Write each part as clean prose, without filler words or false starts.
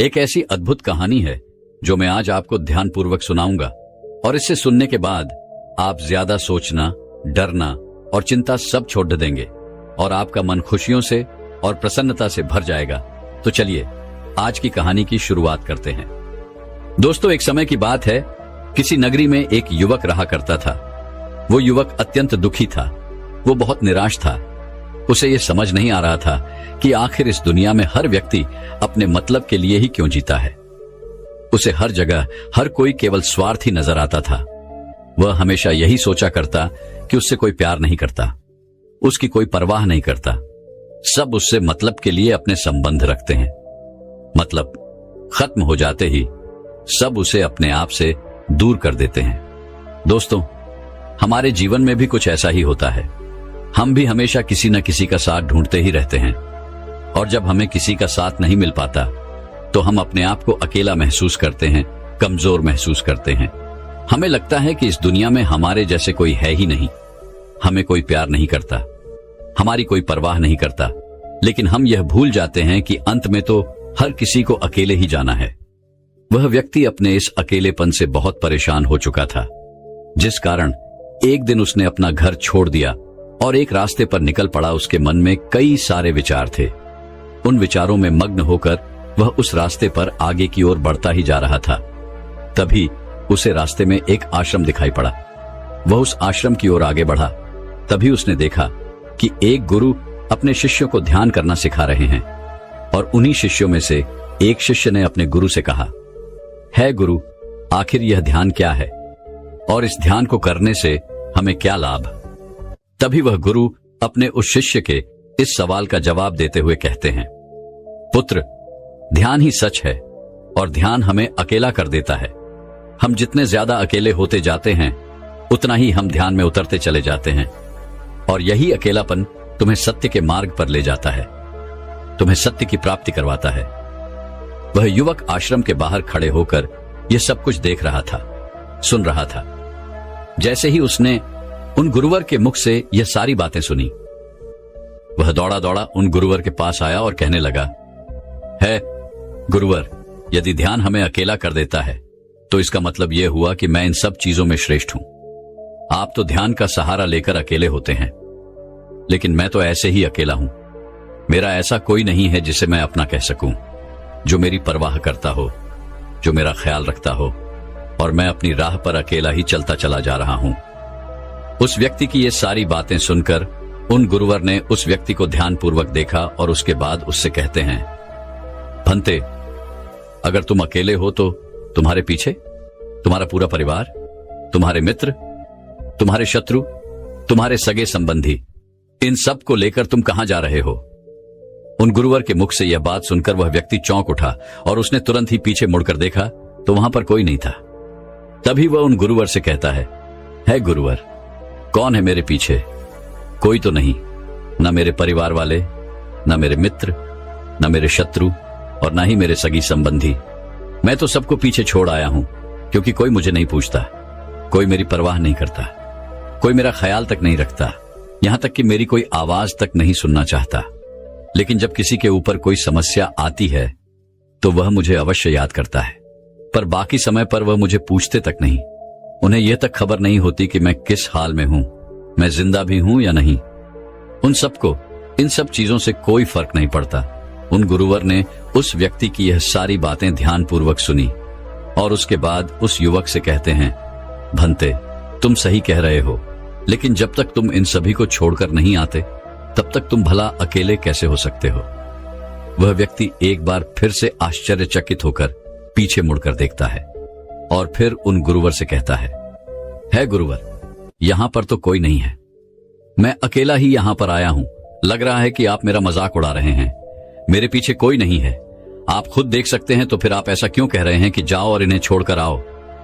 एक ऐसी अद्भुत कहानी है जो मैं आज आपको ध्यानपूर्वक सुनाऊंगा और इसे सुनने के बाद आप ज्यादा सोचना, डरना और चिंता सब छोड़ देंगे और आपका मन खुशियों से और प्रसन्नता से भर जाएगा। तो चलिए आज की कहानी की शुरुआत करते हैं। दोस्तों, एक समय की बात है, किसी नगरी में एक युवक रहा करता था। वो युवक अत्यंत दुखी था। वो बहुत निराश था। उसे ये समझ नहीं आ रहा था कि आखिर इस दुनिया में हर व्यक्ति अपने मतलब के लिए ही क्यों जीता है। उसे हर जगह हर कोई केवल स्वार्थी नजर आता था। वह हमेशा यही सोचा करता कि उससे कोई प्यार नहीं करता, उसकी कोई परवाह नहीं करता। सब उससे मतलब के लिए अपने संबंध रखते हैं। मतलब खत्म हो जाते ही सब उसे अपने आप से दूर कर देते हैं। दोस्तों, हमारे जीवन में भी कुछ ऐसा ही होता है। हम भी हमेशा किसी न किसी का साथ ढूंढते ही रहते हैं और जब हमें किसी का साथ नहीं मिल पाता तो हम अपने आप को अकेला महसूस करते हैं, कमजोर महसूस करते हैं। हमें लगता है कि इस दुनिया में हमारे जैसे कोई है ही नहीं। हमें कोई प्यार नहीं करता, हमारी कोई परवाह नहीं करता। लेकिन हम यह भूल जाते हैं कि अंत में तो हर किसी को अकेले ही जाना है। वह व्यक्ति अपने इस अकेलेपन से बहुत परेशान हो चुका था, जिस कारण एक दिन उसने अपना घर छोड़ दिया और एक रास्ते पर निकल पड़ा। उसके मन में कई सारे विचार थे। उन विचारों में मग्न होकर वह उस रास्ते पर आगे की ओर बढ़ता ही जा रहा था। तभी उसे रास्ते में एक आश्रम दिखाई पड़ा। वह उस आश्रम की ओर आगे बढ़ा। तभी उसने देखा कि एक गुरु अपने शिष्यों को ध्यान करना सिखा रहे हैं और उन्हीं शिष्यों में से एक शिष्य ने अपने गुरु से कहा, है गुरु, आखिर यह ध्यान क्या है और इस ध्यान को करने से हमें क्या लाभ? तभी वह गुरु अपने उस शिष्य के इस सवाल का जवाब देते हुए कहते हैं, पुत्र, ध्यान ही सच है और ध्यान हमें अकेला कर देता है। हम जितने ज्यादा अकेले होते जाते हैं उतना ही हम ध्यान में उतरते चले जाते हैं और यही अकेलापन तुम्हें सत्य के मार्ग पर ले जाता है, तुम्हें सत्य की प्राप्ति करवाता है। वह युवक आश्रम के बाहर खड़े होकर यह सब कुछ देख रहा था, सुन रहा था। जैसे ही उसने उन गुरुवर के मुख से यह सारी बातें सुनी, वह दौड़ा दौड़ा उन गुरुवर के पास आया और कहने लगा, है गुरुवर, यदि ध्यान हमें अकेला कर देता है तो इसका मतलब यह हुआ कि मैं इन सब चीजों में श्रेष्ठ हूं। आप तो ध्यान का सहारा लेकर अकेले होते हैं, लेकिन मैं तो ऐसे ही अकेला हूं। मेरा ऐसा कोई नहीं है जिसे मैं अपना कह सकूं, जो मेरी परवाह करता हो, जो मेरा ख्याल रखता हो, और मैं अपनी राह पर अकेला ही चलता चला जा रहा हूं। उस व्यक्ति की ये सारी बातें सुनकर उन गुरुवर ने उस व्यक्ति को ध्यानपूर्वक देखा और उसके बाद उससे कहते हैं, भंते, अगर तुम अकेले हो तो तुम्हारे पीछे तुम्हारा पूरा परिवार, तुम्हारे मित्र, तुम्हारे शत्रु, तुम्हारे सगे संबंधी, इन सब को लेकर तुम कहां जा रहे हो? उन गुरुवर के मुख से यह बात सुनकर वह व्यक्ति चौंक उठा और उसने तुरंत ही पीछे मुड़कर देखा तो वहां पर कोई नहीं था। तभी वह उन गुरुवर से कहता है गुरुवर, कौन है मेरे पीछे? कोई तो नहीं, न मेरे परिवार वाले, न मेरे मित्र, न मेरे शत्रु और न ही मेरे सगी संबंधी। मैं तो सबको पीछे छोड़ आया हूं क्योंकि कोई मुझे नहीं पूछता, कोई मेरी परवाह नहीं करता, कोई मेरा ख्याल तक नहीं रखता, यहां तक कि मेरी कोई आवाज तक नहीं सुनना चाहता। लेकिन जब किसी के ऊपर कोई समस्या आती है तो वह मुझे अवश्य याद करता है, पर बाकी समय पर वह मुझे पूछते तक नहीं। उन्हें यह तक खबर नहीं होती कि मैं किस हाल में हूं, मैं जिंदा भी हूं या नहीं। उन सबको इन सब चीजों से कोई फर्क नहीं पड़ता। उन गुरुवर ने उस व्यक्ति की यह सारी बातें ध्यानपूर्वक सुनी और उसके बाद उस युवक से कहते हैं, भंते, तुम सही कह रहे हो, लेकिन जब तक तुम इन सभी को छोड़कर नहीं आते तब तक तुम भला अकेले कैसे हो सकते हो? वह व्यक्ति एक बार फिर से आश्चर्यचकित होकर पीछे मुड़कर देखता है और फिर उन गुरुवर से कहता है गुरुवर, यहां पर तो कोई नहीं है, मैं अकेला ही यहां पर आया हूं। लग रहा है कि आप मेरा मजाक उड़ा रहे हैं। मेरे पीछे कोई नहीं है, आप खुद देख सकते हैं, तो फिर आप ऐसा क्यों कह रहे हैं कि जाओ और इन्हें छोड़कर आओ?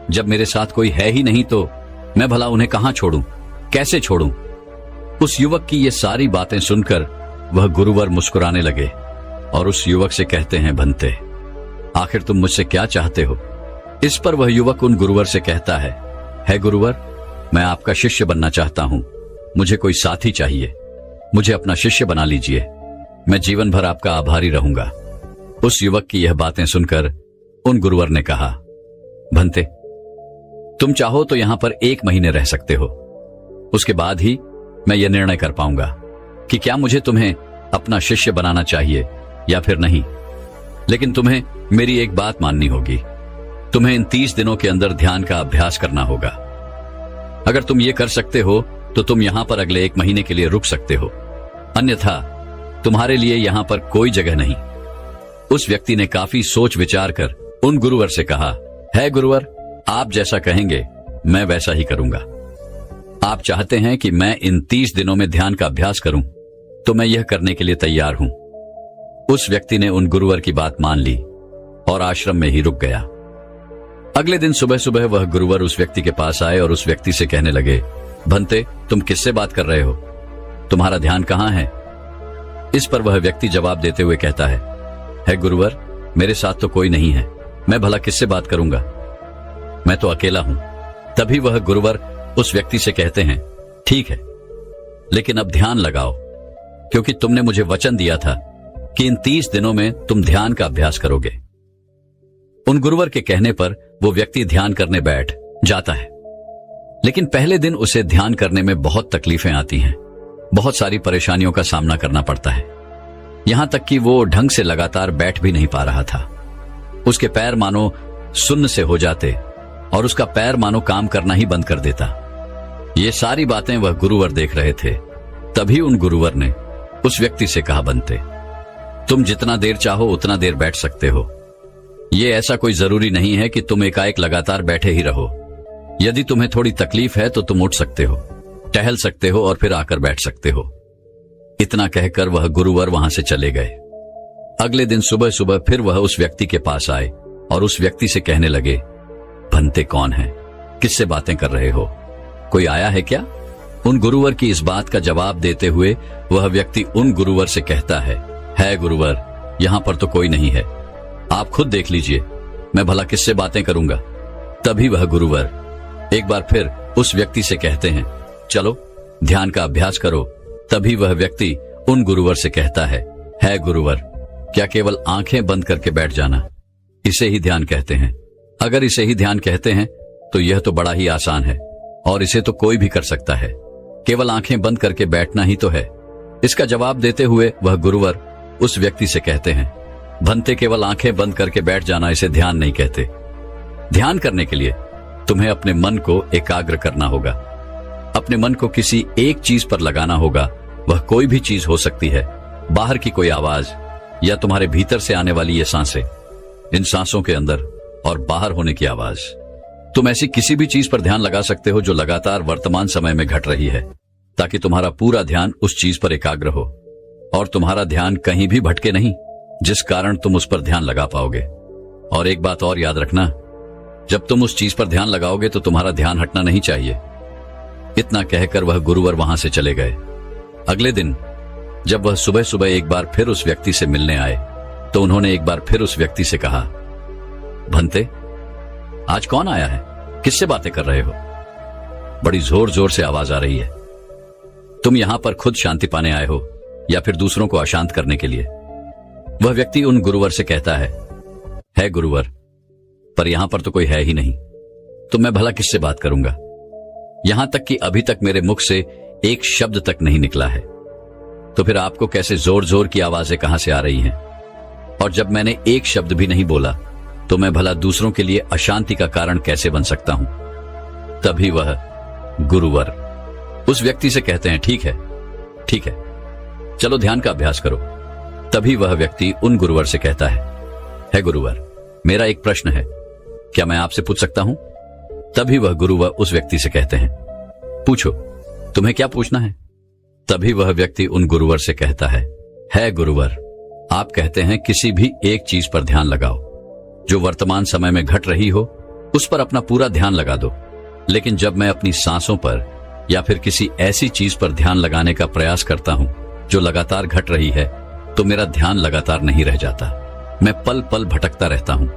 जब मेरे साथ कोई है ही नहीं तो मैं भला उन्हें कहां छोड़ूं, कैसे छोड़ूं? उस युवक की ये सारी बातें सुनकर वह गुरुवर मुस्कुराने लगे और उस युवक से कहते हैं, भंते, आखिर तुम मुझसे क्या चाहते हो? इस पर वह युवक उन गुरुवर से कहता है गुरुवर, मैं आपका शिष्य बनना चाहता हूं, मुझे कोई साथी चाहिए, मुझे अपना शिष्य बना लीजिए, मैं जीवन भर आपका आभारी रहूंगा। उस युवक की यह बातें सुनकर उन गुरुवर ने कहा, भंते, तुम चाहो तो यहां पर 1 महीने रह सकते हो। उसके बाद ही मैं यह निर्णय कर पाऊंगा कि क्या मुझे तुम्हें अपना शिष्य बनाना चाहिए या फिर नहीं। लेकिन तुम्हें मेरी एक बात माननी होगी। तुम्हें इन 30 दिनों के अंदर ध्यान का अभ्यास करना होगा। अगर तुम ये कर सकते हो तो तुम यहां पर अगले 1 महीने के लिए रुक सकते हो, अन्यथा तुम्हारे लिए यहां पर कोई जगह नहीं। उस व्यक्ति ने काफी सोच विचार कर उन गुरुवर से कहा, है गुरुवर, आप जैसा कहेंगे मैं वैसा ही करूंगा। आप चाहते हैं कि मैं इन 30 दिनों में ध्यान का अभ्यास करूं, तो मैं यह करने के लिए तैयार हूं। उस व्यक्ति ने उन गुरुवर की बात मान ली और आश्रम में ही रुक गया। अगले दिन सुबह सुबह वह गुरुवर उस व्यक्ति के पास आए और उस व्यक्ति से कहने लगे, भंते, तुम किससे बात कर रहे हो? तुम्हारा ध्यान कहां है? इस पर वह व्यक्ति जवाब देते हुए कहता है गुरुवर, मेरे साथ तो कोई नहीं है, मैं भला किससे बात करूंगा, मैं तो अकेला हूं। तभी वह गुरुवर उस व्यक्ति से कहते हैं, ठीक है, लेकिन अब ध्यान लगाओ, क्योंकि तुमने मुझे वचन दिया था कि इन 30 दिनों में तुम ध्यान का अभ्यास करोगे। उन गुरुवर के कहने पर वो व्यक्ति ध्यान करने बैठ जाता है। लेकिन पहले दिन उसे ध्यान करने में बहुत तकलीफें आती हैं, बहुत सारी परेशानियों का सामना करना पड़ता है। यहां तक कि वो ढंग से लगातार बैठ भी नहीं पा रहा था। उसके पैर मानो सुन्न से हो जाते और उसका पैर मानो काम करना ही बंद कर देता। ये सारी बातें वह गुरुवर देख रहे थे। तभी उन गुरुवर ने उस व्यक्ति से कहा, बनते, तुम जितना देर चाहो उतना देर बैठ सकते हो। ये ऐसा कोई जरूरी नहीं है कि तुम एकाएक लगातार बैठे ही रहो। यदि तुम्हें थोड़ी तकलीफ है तो तुम उठ सकते हो, टहल सकते हो और फिर आकर बैठ सकते हो। इतना कहकर वह गुरुवर वहां से चले गए। अगले दिन सुबह सुबह फिर वह उस व्यक्ति के पास आए और उस व्यक्ति से कहने लगे, भंते कौन है? किससे बातें कर रहे हो? कोई आया है क्या? उन गुरुवर की इस बात का जवाब देते हुए वह व्यक्ति उन गुरुवर से कहता है गुरुवर, यहां पर तो कोई नहीं है, आप खुद देख लीजिए, मैं भला किससे बातें करूंगा। तभी वह गुरुवर एक बार फिर उस व्यक्ति से कहते हैं, चलो ध्यान का अभ्यास करो। तभी वह व्यक्ति उन गुरुवर से कहता है गुरुवर, क्या केवल आंखें बंद करके बैठ जाना, इसे ही ध्यान कहते हैं? अगर इसे ही ध्यान कहते हैं तो यह तो बड़ा ही आसान है और इसे तो कोई भी कर सकता है, केवल आंखें बंद करके बैठना ही तो है। इसका जवाब देते हुए वह गुरुवर उस व्यक्ति से कहते हैं, भंते, केवल आंखें बंद करके बैठ जाना इसे ध्यान नहीं कहते। ध्यान करने के लिए तुम्हें अपने मन को एकाग्र करना होगा, अपने मन को किसी एक चीज पर लगाना होगा। वह कोई भी चीज हो सकती है, बाहर की कोई आवाज या तुम्हारे भीतर से आने वाली ये सांसें, इन सांसों के अंदर और बाहर होने की आवाज। तुम ऐसी किसी भी चीज पर ध्यान लगा सकते हो जो लगातार वर्तमान समय में घट रही है, ताकि तुम्हारा पूरा ध्यान उस चीज पर एकाग्र हो और तुम्हारा ध्यान कहीं भी भटके नहीं, जिस कारण तुम उस पर ध्यान लगा पाओगे। और एक बात और याद रखना, जब तुम उस चीज पर ध्यान लगाओगे तो तुम्हारा ध्यान हटना नहीं चाहिए। इतना कहकर वह गुरुवर वहां से चले गए। अगले दिन जब वह सुबह सुबह एक बार फिर उस व्यक्ति से मिलने आए तो उन्होंने एक बार फिर उस व्यक्ति से कहा, भंते, आज कौन आया है? किससे बातें कर रहे हो? बड़ी जोर जोर से आवाज आ रही है। तुम यहां पर खुद शांति पाने आए हो या फिर दूसरों को अशांत करने के लिए? वह व्यक्ति उन गुरुवर से कहता है गुरुवर, पर यहां पर तो कोई है ही नहीं, तो मैं भला किससे बात करूंगा? यहां तक कि अभी तक मेरे मुख से एक शब्द तक नहीं निकला है, तो फिर आपको कैसे जोर जोर की आवाजें कहां से आ रही हैं? और जब मैंने एक शब्द भी नहीं बोला तो मैं भला दूसरों के लिए अशांति का कारण कैसे बन सकता हूं? तभी वह गुरुवर उस व्यक्ति से कहते हैं, ठीक है, चलो ध्यान का अभ्यास करो। तभी वह व्यक्ति उन गुरुवर से कहता है गुरुवर, मेरा एक प्रश्न है, क्या मैं आपसे पूछ सकता हूं? तभी वह गुरुवर उस व्यक्ति से कहते हैं, पूछो, तुम्हें क्या पूछना है? तभी वह व्यक्ति उन गुरुवर से कहता है गुरुवर, आप कहते हैं किसी भी एक चीज पर ध्यान लगाओ जो वर्तमान समय में घट रही हो, उस पर अपना पूरा ध्यान लगा दो। लेकिन जब मैं अपनी सांसों पर या फिर किसी ऐसी चीज पर ध्यान लगाने का प्रयास करता हूं जो लगातार घट रही है, तो मेरा ध्यान लगातार नहीं रह जाता। मैं पल पल भटकता रहता हूं।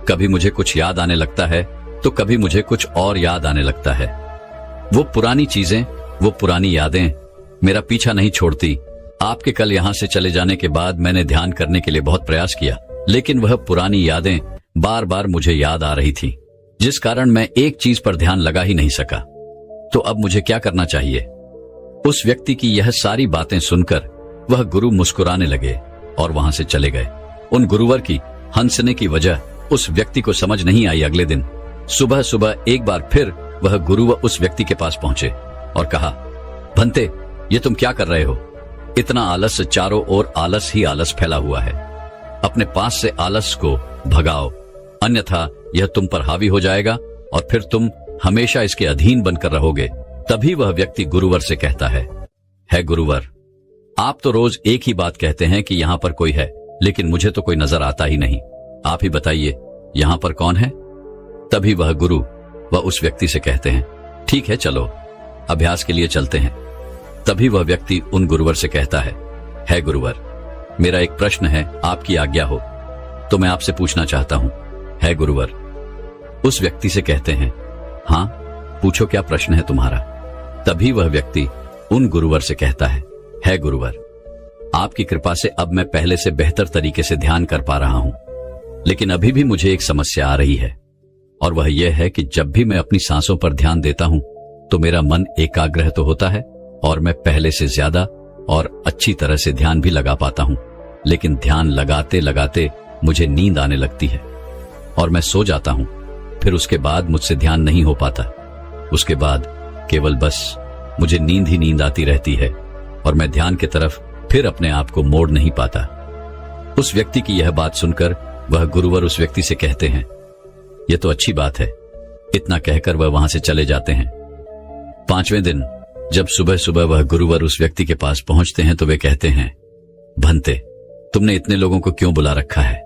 कभी मुझे कुछ याद आने लगता है तो कभी मुझे कुछ और याद आने लगता है। वो पुरानी चीजें, वो पुरानी यादें मेरा पीछा नहीं छोड़ती। आपके कल यहां से चले जाने के बाद मैंने ध्यान करने के लिए बहुत प्रयास किया, लेकिन वह पुरानी यादें बार बार मुझे याद आ रही थी, जिस कारण मैं एक चीज पर ध्यान लगा ही नहीं सका। तो अब मुझे क्या करना चाहिए? उस व्यक्ति की यह सारी बातें सुनकर वह गुरु मुस्कुराने लगे और वहां से चले गए। उन गुरुवर की हंसने की वजह उस व्यक्ति को समझ नहीं आई। अगले दिन सुबह सुबह एक बार फिर वह गुरु उस व्यक्ति के पास पहुंचे और कहा, भंते, ये तुम क्या कर रहे हो? इतना आलस, चारों ओर आलस ही आलस फैला हुआ है। अपने पास से आलस को भगाओ, अन्यथा यह तुम पर हावी हो जाएगा और फिर तुम हमेशा इसके अधीन बनकर रहोगे। तभी वह व्यक्ति गुरुवर से कहता है गुरुवर, आप तो रोज एक ही बात कहते हैं कि यहाँ पर कोई है, लेकिन मुझे तो कोई नजर आता ही नहीं। आप ही बताइए, यहाँ पर कौन है? तभी वह गुरु वह उस व्यक्ति से कहते हैं, ठीक है, चलो अभ्यास के लिए चलते हैं। तभी वह व्यक्ति उन गुरुवर से कहता है गुरुवर, मेरा एक प्रश्न है, आपकी आज्ञा हो तो मैं आपसे पूछना चाहता हूं। है गुरुवर। उस व्यक्ति से कहते हैं, हाँ पूछो, क्या प्रश्न है तुम्हारा? तभी वह व्यक्ति उन गुरुवर से कहता है गुरुवर, आपकी कृपा से अब मैं पहले से बेहतर तरीके से ध्यान कर पा रहा हूं, लेकिन अभी भी मुझे एक समस्या आ रही है, और वह यह है कि जब भी मैं अपनी सांसों पर ध्यान देता हूं तो मेरा मन एकाग्र तो होता है और मैं पहले से ज्यादा और अच्छी तरह से ध्यान भी लगा पाता हूं, लेकिन ध्यान लगाते लगाते मुझे नींद आने लगती है और मैं सो जाता हूं। फिर उसके बाद मुझसे ध्यान नहीं हो पाता। उसके बाद केवल बस मुझे नींद ही नींद आती रहती है और मैं ध्यान की तरफ फिर अपने आप को मोड़ नहीं पाता। उस व्यक्ति की यह बात सुनकर वह गुरुवर उस व्यक्ति से कहते हैं, यह तो अच्छी बात है। इतना कहकर वह वहां से चले जाते हैं। 5वें दिन जब सुबह सुबह वह गुरुवर उस व्यक्ति के पास पहुंचते हैं तो वे कहते हैं, भंते, तुमने इतने लोगों को क्यों बुला रखा है?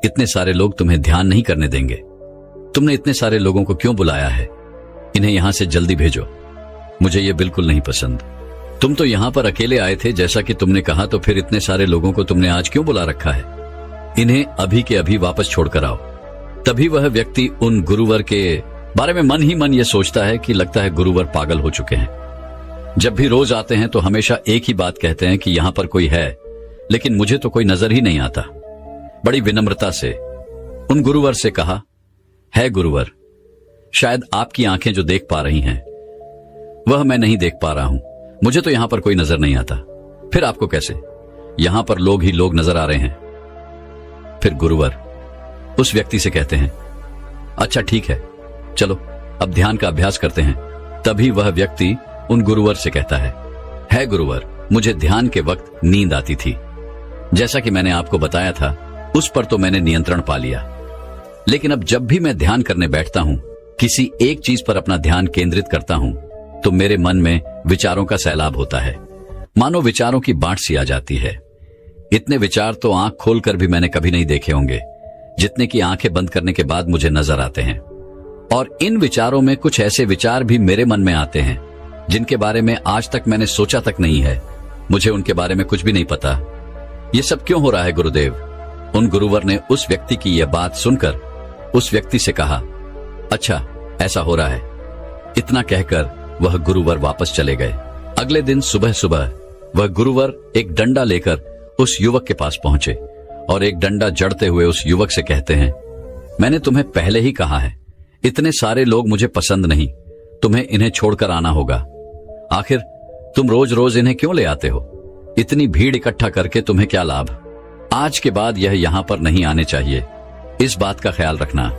इतने सारे लोग तुम्हें ध्यान नहीं करने देंगे। तुमने इतने सारे लोगों को क्यों बुलाया है? इन्हें यहां से जल्दी भेजो। मुझे ये बिल्कुल नहीं पसंद। तुम तो यहां पर अकेले आए थे जैसा कि तुमने कहा, तो फिर इतने सारे लोगों को तुमने आज क्यों बुला रखा है? इन्हें अभी के अभी वापस छोड़कर आओ। तभी वह व्यक्ति उन गुरुवर के बारे में मन ही मन ये सोचता है कि लगता है गुरुवर पागल हो चुके हैं। जब भी रोज आते हैं तो हमेशा एक ही बात कहते हैं कि यहां पर कोई है, लेकिन मुझे तो कोई नजर ही नहीं आता। बड़ी विनम्रता से उन गुरुवर से कहा, है गुरुवर, शायद आपकी आंखें जो देख पा रही हैं वह मैं नहीं देख पा रहा हूं। मुझे तो यहां पर कोई नजर नहीं आता। फिर आपको कैसे? यहां पर लोग ही लोग नजर आ रहे हैं। फिर गुरुवर उस व्यक्ति से कहते हैं, अच्छा ठीक है, चलो अब ध्यान का अभ्यास करते हैं। तभी वह व्यक्ति उन गुरुवर से कहता है गुरुवर, मुझे ध्यान के वक्त नींद आती थी। जैसा कि मैंने आपको बताया था, उस पर तो मैंने नियंत्रण पा लिया, लेकिन अब जब भी मैं ध्यान करने बैठता हूं, किसी एक चीज पर अपना ध्यान केंद्रित करता हूं, तो मेरे मन में विचारों का सैलाब होता है। मानो विचारों की बाढ़ सी आ जाती है। इतने विचार तो आंख खोलकर भी मैंने कभी नहीं देखे होंगे, जितने की आंखें बंद करने के बाद मुझे नजर आते हैं। और इन विचारों में कुछ ऐसे विचार भी मेरे मन में आते हैं जिनके बारे में आज तक मैंने सोचा तक नहीं है। मुझे उनके बारे में कुछ भी नहीं पता। ये सब क्यों हो रहा है गुरुदेव? उन गुरुवर ने उस व्यक्ति की यह बात सुनकर उस व्यक्ति से कहा, अच्छा ऐसा हो रहा है। इतना कहकर वह गुरुवर वापस चले गए। अगले दिन सुबह सुबह वह गुरुवर एक डंडा लेकर उस युवक के पास पहुंचे और एक डंडा जड़ते हुए उस युवक से कहते हैं, मैंने तुम्हें पहले ही कहा है, इतने सारे लोग मुझे पसंद नहीं, तुम्हें इन्हें छोड़कर आना होगा। आखिर तुम रोज रोज इन्हें क्यों ले आते हो? इतनी भीड़ इकट्ठा करके तुम्हें क्या लाभ? आज के बाद यह यहां पर नहीं आने चाहिए। इस बात का ख्याल रखना।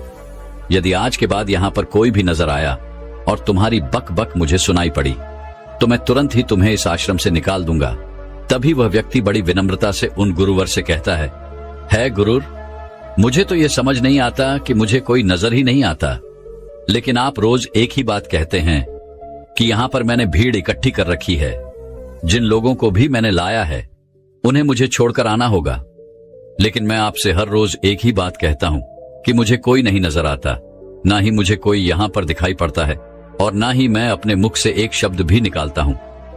यदि आज के बाद यहां पर कोई भी नजर आया और तुम्हारी बक बक मुझे सुनाई पड़ी, तो मैं तुरंत ही तुम्हें इस आश्रम से निकाल दूंगा। तभी वह व्यक्ति बड़ी विनम्रता से उन गुरुवर से कहता है गुरुर, मुझे तो यह समझ नहीं आता कि मुझे कोई नजर ही नहीं आता, लेकिन आप रोज एक ही बात कहते हैं कि यहां पर मैंने भीड़ इकट्ठी कर रखी है। जिन लोगों को भी मैंने लाया है उन्हें मुझे छोड़कर आना होगा, लेकिन मैं आपसे हर रोज एक ही बात कहता हूं कि मुझे कोई नहीं नजर आता, ना ही मुझे कोई यहां पर दिखाई पड़ता है और ना ही मैं अपने मुख से एक शब्द भी निकालता हूं,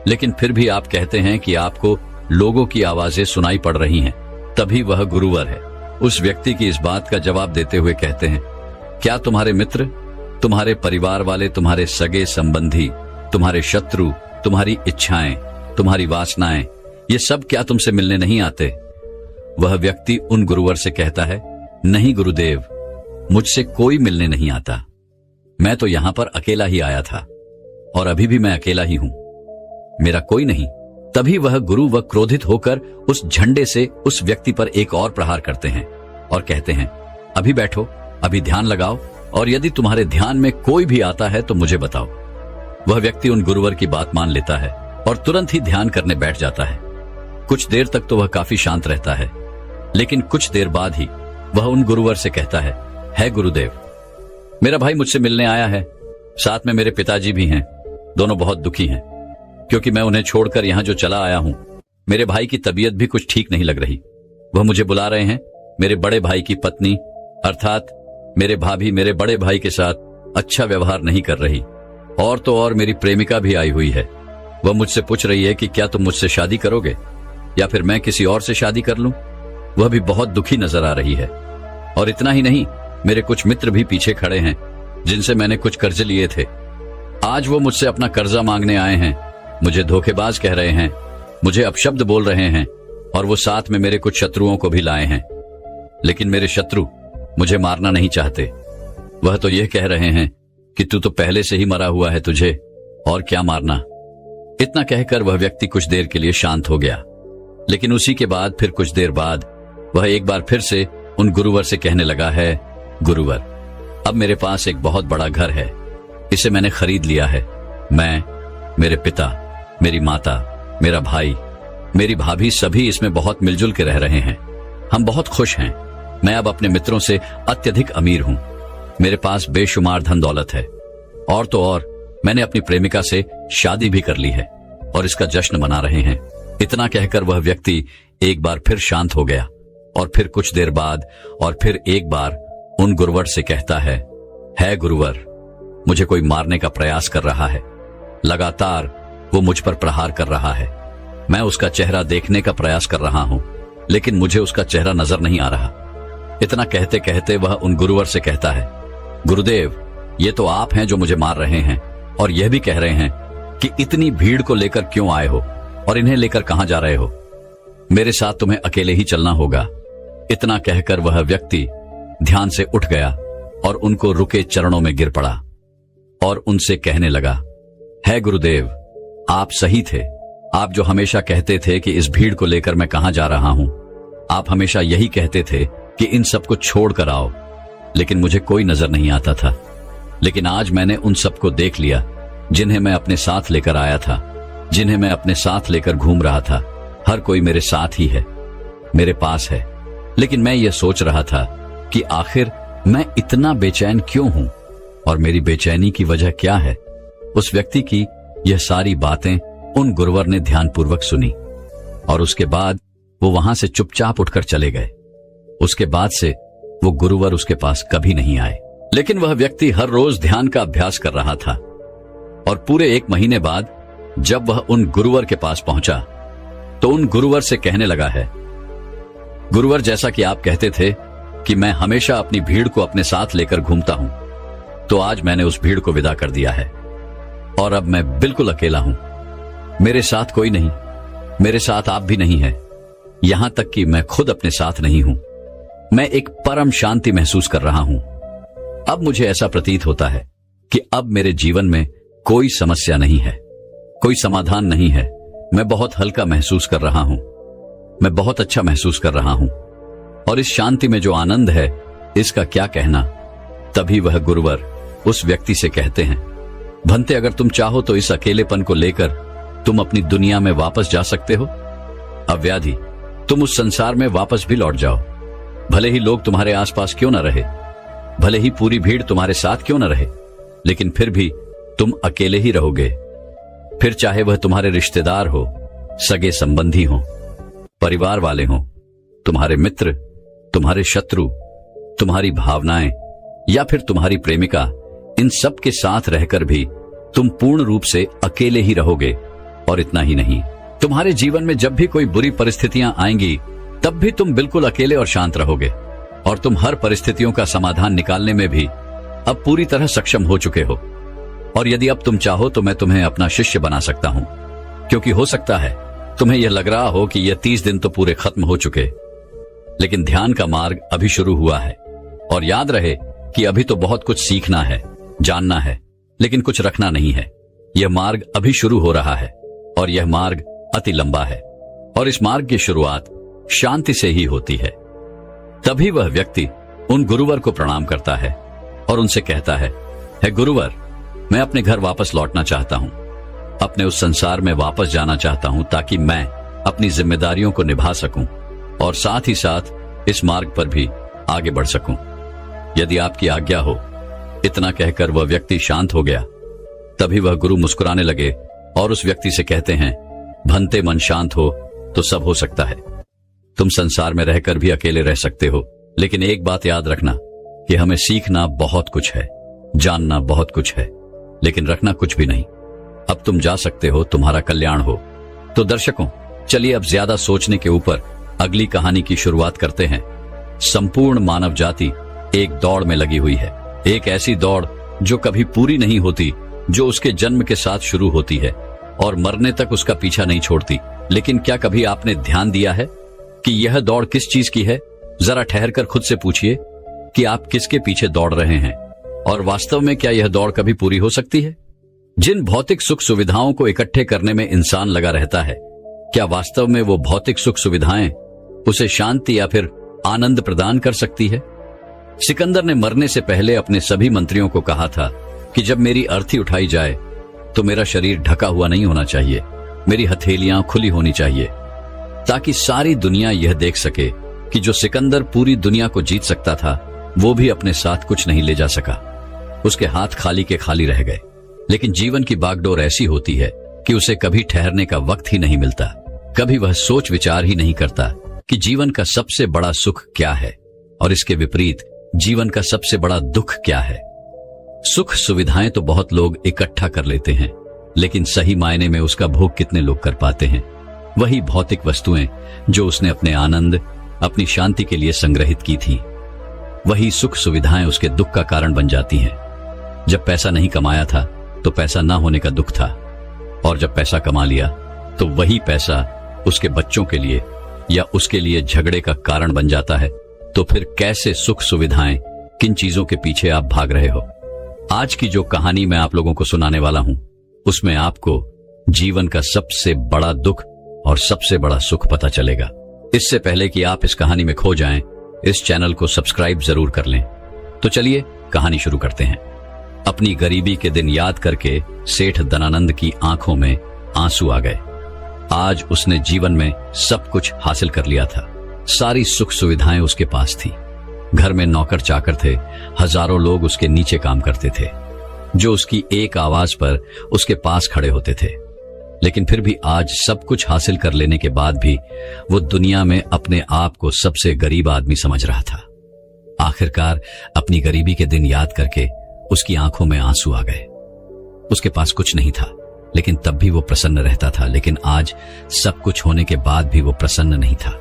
लेकिन फिर भी आप कहते हैं कि आपको लोगों की आवाजें सुनाई पड़ रही हैं। तभी वह गुरुवर है उस व्यक्ति की इस बात का जवाब देते हुए कहते हैं, क्या तुम्हारे मित्र, तुम्हारे परिवार वाले, तुम्हारे सगे संबंधी, तुम्हारे शत्रु, तुम्हारी इच्छाएं, तुम्हारी वासनाएं, ये सब क्या तुमसे मिलने नहीं आते? वह व्यक्ति उन गुरुवर से कहता है, नहीं गुरुदेव, मुझसे कोई मिलने नहीं आता। मैं तो यहां पर अकेला ही आया था और अभी भी मैं अकेला ही हूं, मेरा कोई नहीं। तभी वह गुरु व क्रोधित होकर उस झंडे से उस व्यक्ति पर एक और प्रहार करते हैं और कहते हैं, अभी बैठो, अभी ध्यान लगाओ, और यदि तुम्हारे ध्यान में कोई भी आता है तो मुझे बताओ। वह व्यक्ति उन गुरुवर की बात मान लेता है और तुरंत ही ध्यान करने बैठ जाता है। कुछ देर तक तो वह काफी शांत रहता है, लेकिन कुछ देर बाद ही वह उन गुरुवर से कहता है गुरुदेव, मेरा भाई मुझसे मिलने आया है, साथ में मेरे पिताजी भी हैं। दोनों बहुत दुखी हैं क्योंकि मैं उन्हें छोड़कर यहां जो चला आया हूं। मेरे भाई की तबीयत भी कुछ ठीक नहीं लग रही। वह मुझे बुला रहे हैं। मेरे बड़े भाई की पत्नी अर्थात मेरे भाभी मेरे बड़े भाई के साथ अच्छा व्यवहार नहीं कर रही, और तो और मेरी प्रेमिका भी आई हुई है। वह मुझसे पूछ रही है कि क्या तुम मुझसे शादी करोगे या फिर मैं किसी और से शादी कर लूं। वह भी बहुत दुखी नजर आ रही है। और इतना ही नहीं, मेरे कुछ मित्र भी पीछे खड़े हैं जिनसे मैंने कुछ कर्ज लिए थे। आज वो मुझसे अपना कर्जा मांगने आए हैं, मुझे धोखेबाज कह रहे हैं, मुझे अपशब्द बोल रहे हैं, और वो साथ में मेरे कुछ शत्रुओं को भी लाए हैं। लेकिन मेरे शत्रु मुझे मारना नहीं चाहते। वह तो यह कह रहे हैं कि तू तो पहले से ही मरा हुआ है, तुझे और क्या मारना। इतना कहकर वह व्यक्ति कुछ देर के लिए शांत हो गया, लेकिन उसी के बाद फिर कुछ देर बाद वह एक बार फिर से उन गुरुवर से कहने लगा है, गुरुवर, अब मेरे पास एक बहुत बड़ा घर है, इसे मैंने खरीद लिया है। मैं, मेरे पिता, मेरी माता, मेरा भाई, मेरी भाभी सभी इसमें बहुत मिलजुल के रह रहे हैं। हम बहुत खुश हैं। मैं अब अपने मित्रों से अत्यधिक अमीर हूं। मेरे पास बेशुमार धन दौलत है, और तो और मैंने अपनी प्रेमिका से शादी भी कर ली है और इसका जश्न मना रहे हैं। इतना कहकर वह व्यक्ति एक बार फिर शांत हो गया और फिर कुछ देर बाद और फिर एक बार उन गुरुवर से कहता है गुरुवर, मुझे कोई मारने का प्रयास कर रहा है। लगातार वो मुझ पर प्रहार कर रहा है। मैं उसका चेहरा देखने का प्रयास कर रहा हूं, लेकिन मुझे उसका चेहरा नजर नहीं आ रहा। इतना कहते कहते वह उन गुरुवर से कहता है, गुरुदेव, ये तो आप हैं जो मुझे मार रहे हैं और यह भी कह रहे हैं कि इतनी भीड़ को लेकर क्यों आए हो और इन्हें लेकर कहां जा रहे हो। मेरे साथ तुम्हें अकेले ही चलना होगा। इतना कहकर वह व्यक्ति ध्यान से उठ गया और उनको रुके चरणों में गिर पड़ा और उनसे कहने लगा, है गुरुदेव, आप सही थे। आप जो हमेशा कहते थे कि इस भीड़ को लेकर मैं कहां जा रहा हूं, आप हमेशा यही कहते थे कि इन सबको छोड़ कर आओ, लेकिन मुझे कोई नजर नहीं आता था। लेकिन आज मैंने उन सबको देख लिया जिन्हें मैं अपने साथ लेकर आया था, जिन्हें मैं अपने साथ लेकर घूम रहा था। हर कोई मेरे साथ ही है, मेरे पास है। लेकिन मैं ये सोच रहा था कि आखिर मैं इतना बेचैन क्यों हूं और मेरी बेचैनी की वजह क्या है। उस व्यक्ति की यह सारी बातें उन गुरुवर ने ध्यानपूर्वक सुनी और उसके बाद वो वहां से चुपचाप उठकर चले गए। उसके बाद से वो गुरुवर उसके पास कभी नहीं आए। लेकिन वह व्यक्ति हर रोज ध्यान का अभ्यास कर रहा था और पूरे 1 महीने बाद जब वह उन गुरुवर के पास पहुंचा तो उन गुरुवर से कहने लगा है, गुरुवर, जैसा कि आप कहते थे कि मैं हमेशा अपनी भीड़ को अपने साथ लेकर घूमता हूं, तो आज मैंने उस भीड़ को विदा कर दिया है और अब मैं बिल्कुल अकेला हूं। मेरे साथ कोई नहीं, मेरे साथ आप भी नहीं है, यहां तक कि मैं खुद अपने साथ नहीं हूं। मैं एक परम शांति महसूस कर रहा हूं। अब मुझे ऐसा प्रतीत होता है कि अब मेरे जीवन में कोई समस्या नहीं है, कोई समाधान नहीं है। मैं बहुत हल्का महसूस कर रहा हूं, मैं बहुत अच्छा महसूस कर रहा हूं और इस शांति में जो आनंद है इसका क्या कहना। तभी वह गुरुवर उस व्यक्ति से कहते हैं, भंते, अगर तुम चाहो तो इस अकेलेपन को लेकर तुम अपनी दुनिया में वापस जा सकते हो। अव्याधि, तुम उस संसार में वापस भी लौट जाओ। भले ही लोग तुम्हारे आसपास क्यों न रहे, भले ही पूरी भीड़ तुम्हारे साथ क्यों न रहे, लेकिन फिर भी तुम अकेले ही रहोगे। फिर चाहे वह तुम्हारे रिश्तेदार हो, सगे संबंधी हो, परिवार वाले हो, तुम्हारे मित्र, तुम्हारे शत्रु, तुम्हारी भावनाएं या फिर तुम्हारी प्रेमिका, इन सब के साथ रहकर भी तुम पूर्ण रूप से अकेले ही रहोगे। और इतना ही नहीं, तुम्हारे जीवन में जब भी कोई बुरी परिस्थितियां आएंगी तब भी तुम बिल्कुल अकेले और शांत रहोगे और तुम हर परिस्थितियों का समाधान निकालने में भी अब पूरी तरह सक्षम हो चुके हो। और यदि अब तुम चाहो तो मैं तुम्हें अपना शिष्य बना सकता हूं, क्योंकि हो सकता है तुम्हें यह लग रहा हो कि यह 30 दिन तो पूरे खत्म हो चुके, लेकिन ध्यान का मार्ग अभी शुरू हुआ है। और याद रहे कि अभी तो बहुत कुछ सीखना है, जानना है, लेकिन कुछ रखना नहीं है। यह मार्ग अभी शुरू हो रहा है और यह मार्ग अति लंबा है और इस मार्ग की शुरुआत शांति से ही होती है। तभी वह व्यक्ति उन गुरुवर को प्रणाम करता है और उनसे कहता है, हे गुरुवर, मैं अपने घर वापस लौटना चाहता हूं, अपने उस संसार में वापस जाना चाहता हूं ताकि मैं अपनी जिम्मेदारियों को निभा सकूं और साथ ही साथ इस मार्ग पर भी आगे बढ़ सकूं। यदि आपकी आज्ञा हो। इतना कहकर वह व्यक्ति शांत हो गया। तभी वह गुरु मुस्कुराने लगे और उस व्यक्ति से कहते हैं, भंते मन शांत हो तो सब हो सकता है। तुम संसार में रहकर भी अकेले रह सकते हो, लेकिन एक बात याद रखना कि हमें सीखना बहुत कुछ है, जानना बहुत कुछ है, लेकिन रखना कुछ भी नहीं। अब तुम जा सकते हो, तुम्हारा कल्याण हो। तो दर्शकों, चलिए अब ज्यादा सोचने के ऊपर अगली कहानी की शुरुआत करते हैं। संपूर्ण मानव जाति एक दौड़ में लगी हुई है, एक ऐसी दौड़ जो कभी पूरी नहीं होती, जो उसके जन्म के साथ शुरू होती है और मरने तक उसका पीछा नहीं छोड़ती। लेकिन क्या कभी आपने ध्यान दिया है कि यह दौड़ किस चीज की है? जरा ठहरकर खुद से पूछिए कि आप किसके पीछे दौड़ रहे हैं और वास्तव में क्या यह दौड़ कभी पूरी हो सकती है? जिन भौतिक सुख सुविधाओं को इकट्ठे करने में इंसान लगा रहता है, क्या वास्तव में वो भौतिक सुख सुविधाएं उसे शांति या फिर आनंद प्रदान कर सकती है? सिकंदर ने मरने से पहले अपने सभी मंत्रियों को कहा था कि जब मेरी अर्थी उठाई जाए तो मेरा शरीर ढका हुआ नहीं होना चाहिए, मेरी हथेलियां खुली होनी चाहिए, ताकि सारी दुनिया यह देख सके कि जो सिकंदर पूरी दुनिया को जीत सकता था, वो भी अपने साथ कुछ नहीं ले जा सका। उसके हाथ खाली के खाली रह गए। लेकिन जीवन की बागडोर ऐसी होती है कि उसे कभी ठहरने का वक्त ही नहीं मिलता। कभी वह सोच विचार ही नहीं करता कि जीवन का सबसे बड़ा सुख क्या है और इसके विपरीत जीवन का सबसे बड़ा दुख क्या है। सुख सुविधाएं तो बहुत लोग इकट्ठा कर लेते हैं, लेकिन सही मायने में उसका भोग कितने लोग कर पाते हैं? वही भौतिक वस्तुएं जो उसने अपने आनंद, अपनी शांति के लिए संग्रहित की थी, वही सुख सुविधाएं उसके दुख का कारण बन जाती हैं। जब पैसा नहीं कमाया था तो पैसा ना होने का दुख था, और जब पैसा कमा लिया तो वही पैसा उसके बच्चों के लिए या उसके लिए झगड़े का कारण बन जाता है। तो फिर कैसे सुख सुविधाएं, किन चीजों के पीछे आप भाग रहे हो? आज की जो कहानी मैं आप लोगों को सुनाने वाला हूं, उसमें आपको जीवन का सबसे बड़ा दुख और सबसे बड़ा सुख पता चलेगा। इससे पहले कि आप इस कहानी में खो जाएं, इस चैनल को सब्सक्राइब जरूर कर लें। तो चलिए कहानी शुरू करते हैं। अपनी गरीबी के दिन याद करके सेठ धनानंद की आंखों में आंसू आ गए। आज उसने जीवन में सब कुछ हासिल कर लिया था। सारी सुख सुविधाएं उसके पास थी। घर में नौकर चाकर थे, हजारों लोग उसके नीचे काम करते थे, जो उसकी एक आवाज पर उसके पास खड़े होते थे। लेकिन फिर भी आज सब कुछ हासिल कर लेने के बाद भी वो दुनिया में अपने आप को सबसे गरीब आदमी समझ रहा था। आखिरकार अपनी गरीबी के दिन याद करके उसकी आंखों में आंसू आ गए। उसके पास कुछ नहीं था, लेकिन तब भी वो प्रसन्न रहता था। लेकिन आज सब कुछ होने के बाद भी वो प्रसन्न नहीं था।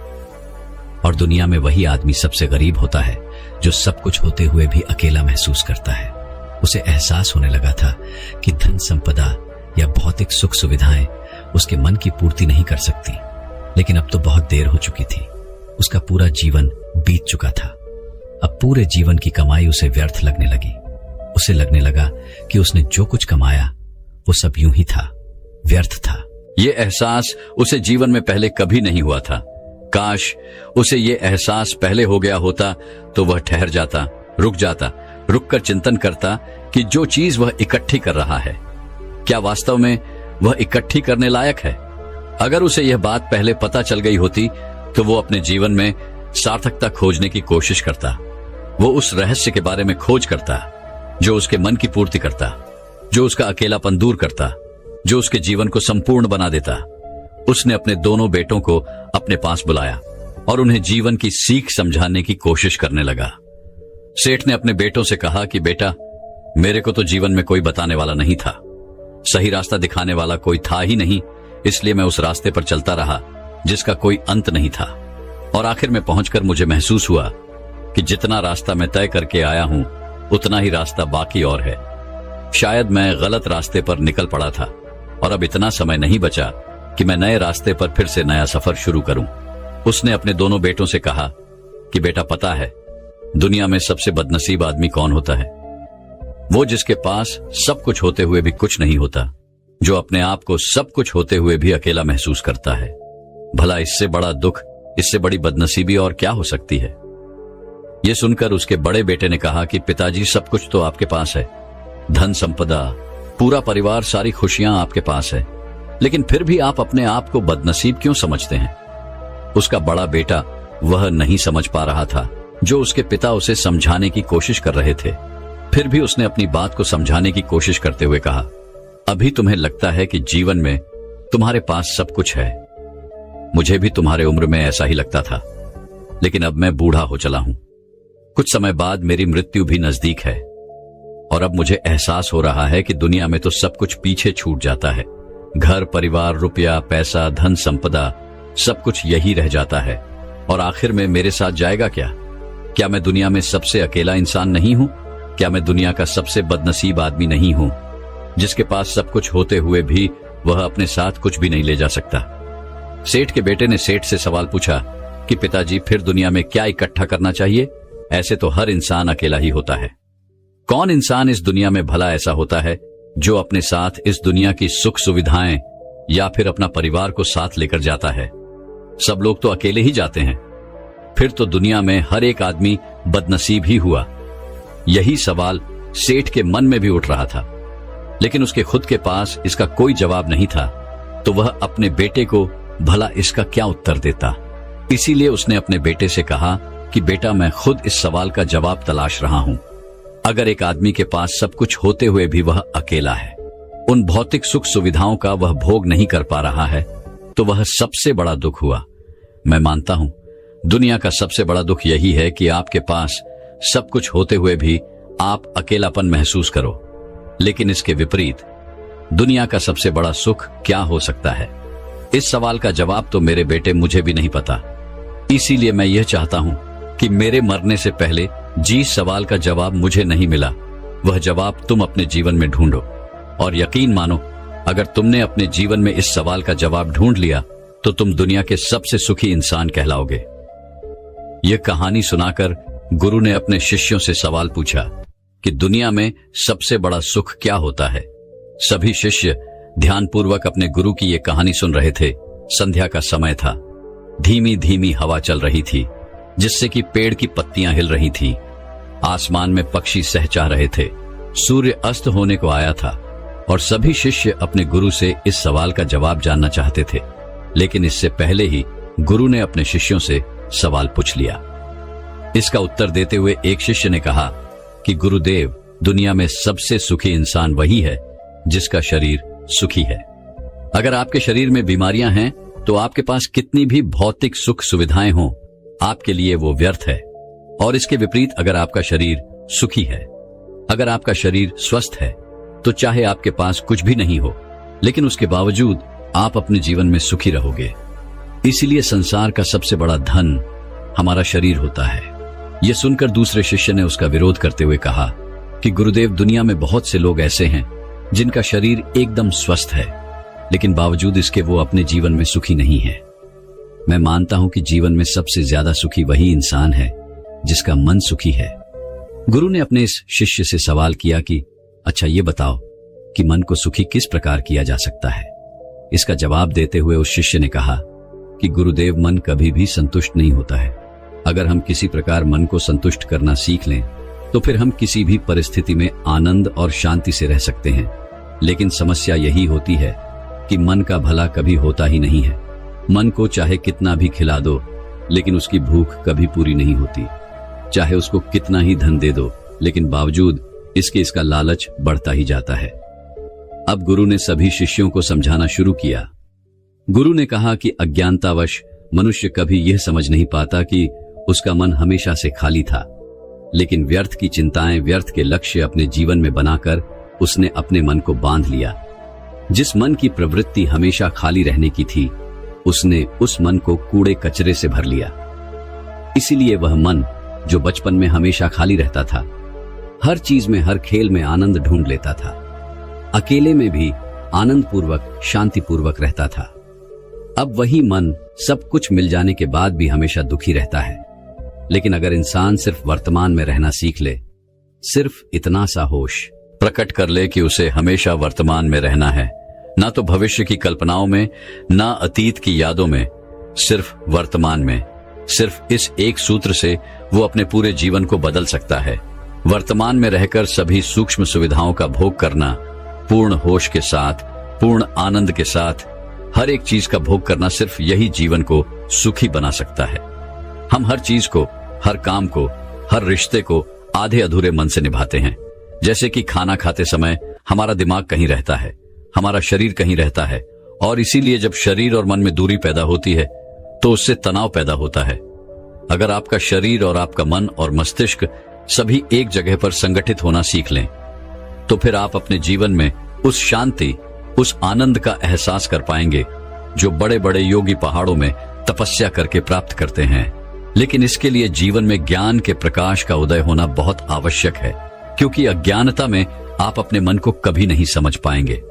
और दुनिया में वही आदमी सबसे गरीब होता है जो सब कुछ होते हुए भी अकेला महसूस करता है। उसे एहसास होने लगा था कि धन संपदा या भौतिक सुख सुविधाएं उसके मन की पूर्ति नहीं कर सकती। लेकिन अब तो बहुत देर हो चुकी थी। उसका पूरा जीवन बीत चुका था। अब पूरे जीवन की कमाई उसे व्यर्थ लगने लगी। उसे लगने लगा कि उसने जो कुछ कमाया वो सब यूं ही था, व्यर्थ था। ये एहसास उसे जीवन में पहले कभी नहीं हुआ था। काश उसे ये एहसास पहले हो गया होता तो वह ठहर जाता, रुककर चिंतन करता कि जो चीज वह इकट्ठी कर रहा है, क्या वास्तव में वह इकट्ठी करने लायक है? अगर उसे यह बात पहले पता चल गई होती तो वो अपने जीवन में सार्थकता खोजने की कोशिश करता। वो उस रहस्य के बारे में खोज करता जो उसके मन की पूर्ति करता, जो उसका अकेलापन दूर करता, जो उसके जीवन को संपूर्ण बना देता। उसने अपने दोनों बेटों को अपने पास बुलाया और उन्हें जीवन की सीख समझाने की कोशिश करने लगा। सेठ ने अपने बेटों से कहा कि बेटा, मेरे को तो जीवन में कोई बताने वाला नहीं था, सही रास्ता दिखाने वाला कोई था ही नहीं, इसलिए मैं उस रास्ते पर चलता रहा जिसका कोई अंत नहीं था। और आखिर में पहुंचकर मुझे महसूस हुआ कि जितना रास्ता मैं तय करके आया हूं उतना ही रास्ता बाकी और है। शायद मैं गलत रास्ते पर निकल पड़ा था और अब इतना समय नहीं बचा कि मैं नए रास्ते पर फिर से नया सफर शुरू करूं। उसने अपने दोनों बेटों से कहा कि बेटा पता है दुनिया में सबसे बदनसीब आदमी कौन होता है? वो जिसके पास सब कुछ होते हुए भी कुछ नहीं होता, जो अपने आप को सब कुछ होते हुए भी अकेला महसूस करता है। भला इससे बड़ा दुख, इससे बड़ी बदनसीबी और क्या हो सकती है? यह सुनकर उसके बड़े बेटे ने कहा कि पिताजी, सब कुछ तो आपके पास है, धन संपदा, पूरा परिवार, सारी खुशियां आपके पास है, लेकिन फिर भी आप अपने आप को बदनसीब क्यों समझते हैं? उसका बड़ा बेटा वह नहीं समझ पा रहा था जो उसके पिता उसे समझाने की कोशिश कर रहे थे। फिर भी उसने अपनी बात को समझाने की कोशिश करते हुए कहा, अभी तुम्हें लगता है कि जीवन में तुम्हारे पास सब कुछ है। मुझे भी तुम्हारे उम्र में ऐसा ही लगता था, लेकिन अब मैं बूढ़ा हो चला हूं। कुछ समय बाद मेरी मृत्यु भी नजदीक है और अब मुझे एहसास हो रहा है कि दुनिया में तो सब कुछ पीछे छूट जाता है। घर, परिवार, रुपया, पैसा, धन संपदा, सब कुछ यही रह जाता है और आखिर में मेरे साथ जाएगा क्या? क्या मैं दुनिया में सबसे अकेला इंसान नहीं हूं? क्या मैं दुनिया का सबसे बदनसीब आदमी नहीं हूं, जिसके पास सब कुछ होते हुए भी वह अपने साथ कुछ भी नहीं ले जा सकता? सेठ के बेटे ने सेठ से सवाल पूछा कि पिताजी, फिर दुनिया में क्या इकट्ठा करना चाहिए? ऐसे तो हर इंसान अकेला ही होता है। कौन इंसान इस दुनिया में भला ऐसा होता है जो अपने साथ इस दुनिया की सुख सुविधाएं या फिर अपना परिवार को साथ लेकर जाता है? सब लोग तो अकेले ही जाते हैं। फिर तो दुनिया में हर एक आदमी बदनसीब ही हुआ। यही सवाल सेठ के मन में भी उठ रहा था, लेकिन उसके खुद के पास इसका कोई जवाब नहीं था, तो वह अपने बेटे को भला इसका क्या उत्तर देता। इसीलिए उसने अपने बेटे से कहा कि बेटा, मैं खुद इस सवाल का जवाब तलाश रहा हूं। अगर एक आदमी के पास सब कुछ होते हुए भी वह अकेला है, उन भौतिक सुख सुविधाओं का वह भोग नहीं कर पा रहा है, तो वह सबसे बड़ा दुख हुआ। मैं मानता हूं दुनिया का सबसे बड़ा दुख यही है कि आपके पास सब कुछ होते हुए भी आप अकेलापन महसूस करो। लेकिन इसके विपरीत दुनिया का सबसे बड़ा सुख क्या हो सकता है? इस सवाल का जवाब तो मेरे बेटे मुझे भी नहीं पता। इसीलिए मैं यह चाहता हूं कि मेरे मरने से पहले जिस सवाल का जवाब मुझे नहीं मिला, वह जवाब तुम अपने जीवन में ढूंढो। और यकीन मानो, अगर तुमने अपने जीवन में इस सवाल का जवाब ढूंढ लिया तो तुम दुनिया के सबसे सुखी इंसान कहलाओगे। यह कहानी सुनाकर गुरु ने अपने शिष्यों से सवाल पूछा कि दुनिया में सबसे बड़ा सुख क्या होता है? सभी शिष्य ध्यानपूर्वक अपने गुरु की यह कहानी सुन रहे थे। संध्या का समय था। धीमी धीमी हवा चल रही थी, जिससे कि पेड़ की पत्तियां हिल रही थीं। आसमान में पक्षी सहचा रहे थे। सूर्य अस्त होने को आया था और सभी शिष्य अपने गुरु से इस सवाल का जवाब जानना चाहते थे। लेकिन इससे पहले ही गुरु ने अपने शिष्यों से सवाल पूछ लिया। इसका उत्तर देते हुए एक शिष्य ने कहा कि गुरुदेव, दुनिया में सबसे सुखी इंसान वही है जिसका शरीर सुखी है। अगर आपके शरीर में बीमारियां हैं तो आपके पास कितनी भी भौतिक सुख सुविधाएं हों, आपके लिए वो व्यर्थ है। और इसके विपरीत अगर आपका शरीर सुखी है, अगर आपका शरीर स्वस्थ है, तो चाहे आपके पास कुछ भी नहीं हो, लेकिन उसके बावजूद आप अपने जीवन में सुखी रहोगे। इसीलिए संसार का सबसे बड़ा धन हमारा शरीर होता है। यह सुनकर दूसरे शिष्य ने उसका विरोध करते हुए कहा कि गुरुदेव, दुनिया में बहुत से लोग ऐसे हैं जिनका शरीर एकदम स्वस्थ है, लेकिन बावजूद इसके वो अपने जीवन में सुखी नहीं है। मैं मानता हूं कि जीवन में सबसे ज्यादा सुखी वही इंसान है जिसका मन सुखी है। गुरु ने अपने इस शिष्य से सवाल किया कि अच्छा, ये बताओ कि मन को सुखी किस प्रकार किया जा सकता है? इसका जवाब देते हुए उस शिष्य ने कहा कि गुरुदेव, मन कभी भी संतुष्ट नहीं होता है। अगर हम किसी प्रकार मन को संतुष्ट करना सीख लें तो फिर हम किसी भी परिस्थिति में आनंद और शांति से रह सकते हैं। लेकिन समस्या यही होती है कि मन का भला कभी होता ही नहीं है। मन को चाहे कितना भी खिला दो, लेकिन उसकी भूख कभी पूरी नहीं होती। चाहे उसको कितना ही धन दे दो, लेकिन बावजूद इसके इसका लालच बढ़ता ही जाता है। अब गुरु ने सभी शिष्यों को समझाना शुरू किया। गुरु ने कहा कि अज्ञानतावश मनुष्य कभी यह समझ नहीं पाता कि उसका मन हमेशा से खाली था, लेकिन व्यर्थ की चिंताएं, व्यर्थ के लक्ष्य अपने जीवन में बनाकर उसने अपने मन को बांध लिया। जिस मन की प्रवृत्ति हमेशा खाली रहने की थी, उसने उस मन को कूड़े कचरे से भर लिया। इसीलिए वह मन जो बचपन में हमेशा खाली रहता था, हर चीज में, हर खेल में आनंद ढूंढ लेता था, अकेले में भी आनंद पूर्वक, शांति पूर्वक रहता था, अब वही मन सब कुछ मिल जाने के बाद भी हमेशा दुखी रहता है। लेकिन अगर इंसान सिर्फ वर्तमान में रहना सीख ले, सिर्फ इतना सा होश प्रकट कर ले कि उसे हमेशा वर्तमान में रहना है, ना तो भविष्य की कल्पनाओं में, ना अतीत की यादों में, सिर्फ वर्तमान में, सिर्फ इस एक सूत्र से वो अपने पूरे जीवन को बदल सकता है। वर्तमान में रहकर सभी सूक्ष्म सुविधाओं का भोग करना, पूर्ण होश के साथ, पूर्ण आनंद के साथ हर एक चीज का भोग करना, सिर्फ यही जीवन को सुखी बना सकता है। हम हर चीज को, हर काम को, हर रिश्ते को आधे अधूरे मन से निभाते हैं। जैसे कि खाना खाते समय हमारा दिमाग कहीं रहता है, हमारा शरीर कहीं रहता है, और इसीलिए जब शरीर और मन में दूरी पैदा होती है तो उससे तनाव पैदा होता है। अगर आपका शरीर और आपका मन और मस्तिष्क सभी एक जगह पर संगठित होना सीख लें, तो फिर आप अपने जीवन में उस शांति, उस आनंद का एहसास कर पाएंगे जो बड़े बड़े योगी पहाड़ों में तपस्या करके प्राप्त करते हैं। लेकिन इसके लिए जीवन में ज्ञान के प्रकाश का उदय होना बहुत आवश्यक है, क्योंकि अज्ञानता में आप अपने मन को कभी नहीं समझ पाएंगे।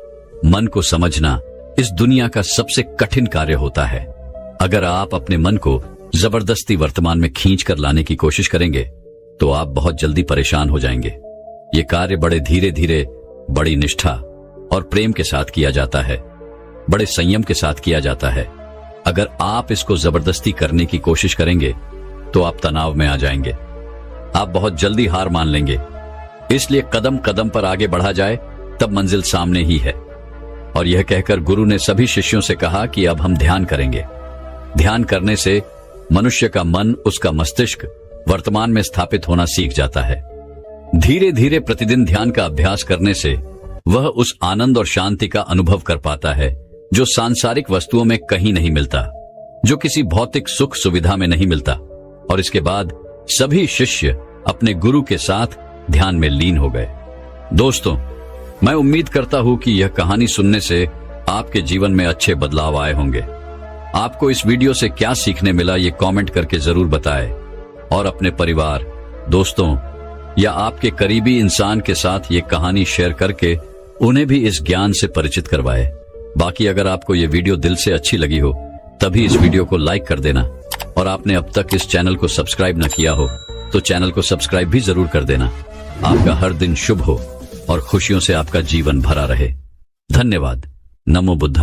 मन को समझना इस दुनिया का सबसे कठिन कार्य होता है। अगर आप अपने मन को जबरदस्ती वर्तमान में खींच कर लाने की कोशिश करेंगे तो आप बहुत जल्दी परेशान हो जाएंगे। ये कार्य बड़े धीरे धीरे, बड़ी निष्ठा और प्रेम के साथ किया जाता है, बड़े संयम के साथ किया जाता है। अगर आप इसको जबरदस्ती करने की कोशिश करेंगे तो आप तनाव में आ जाएंगे, आप बहुत जल्दी हार मान लेंगे। इसलिए कदम कदम पर आगे बढ़ा जाए तब मंजिल सामने ही है। और यह कहकर गुरु ने सभी शिष्यों से कहा कि अब हम ध्यान करेंगे। ध्यान करने से मनुष्य का मन, उसका मस्तिष्क वर्तमान में स्थापित होना सीख जाता है। धीरे धीरे प्रतिदिन ध्यान का अभ्यास करने से वह उस आनंद और शांति का अनुभव कर पाता है जो सांसारिक वस्तुओं में कहीं नहीं मिलता, जो किसी भौतिक सुख सुविधा में नहीं मिलता। और इसके बाद सभी शिष्य अपने गुरु के साथ ध्यान में लीन हो गए। दोस्तों, मैं उम्मीद करता हूं कि यह कहानी सुनने से आपके जीवन में अच्छे बदलाव आए होंगे। आपको इस वीडियो से क्या सीखने मिला ये कमेंट करके जरूर बताएं, और अपने परिवार, दोस्तों या आपके करीबी इंसान के साथ ये कहानी शेयर करके उन्हें भी इस ज्ञान से परिचित करवाएं। बाकी अगर आपको ये वीडियो दिल से अच्छी लगी हो तभी इस वीडियो को लाइक कर देना, और आपने अब तक इस चैनल को सब्सक्राइब न किया हो तो चैनल को सब्सक्राइब भी जरूर कर देना। आपका हर दिन शुभ हो और खुशियों से आपका जीवन भरा रहे। धन्यवाद। नमो बुद्धा।